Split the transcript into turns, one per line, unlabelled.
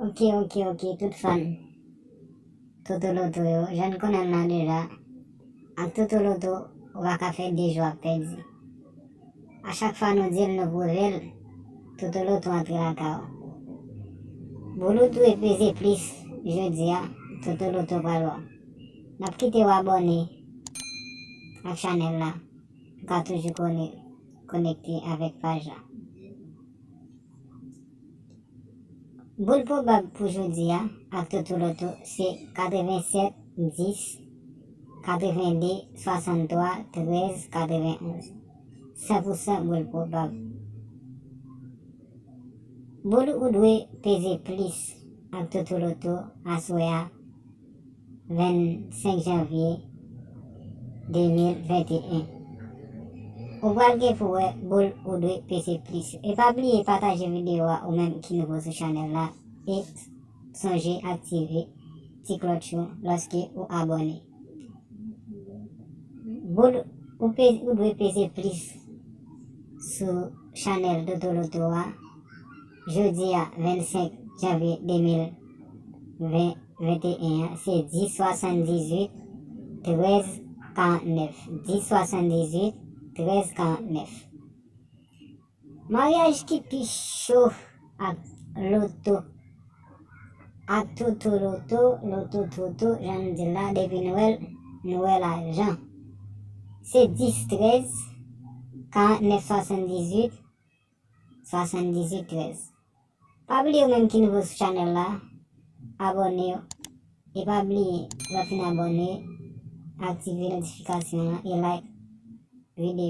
Ok, tout fan. Totoloto yo, jen konen nan deja. Ak Totoloto, waka fe dejou ak pedi. A chak fa nou dil nou pou vel, Totoloto antre la ka ou. Boulou tou e peze plis, jodi ya, Totoloto palwa. Nap kite ou abone ak chanel la, ka toujou konekte avek page la. Boul probab pou jodi ya, ak Totoloto, se 87, 10, 82, 63, 13, 91. 100% boul probab. Boul ou dwe peze plis ak Totoloto aswaya 25 janvye 2021. Ou valge pou we boul ou dwe peze plis. E pa bliye pataje video ou men ki nouvo sou chanel la. E sonje aktive ti cloche loske ou abone. Boul ou dwe peze plis sou chanel Totoloto wa. Jeudi à 25 janvier 2021, c'est 1078 13 49. 1078 13 49. Mariage qui pi chaud ak loto. Ak Totoloto, loto, j'en dis là, depuis Noël argent. C'est 10 13 49 78 78 13. Pa bliye ou menm ki nouvo sou chanel la, abone yo. E pa bliye, la fin abone, aktive notifikasyon la, e like video.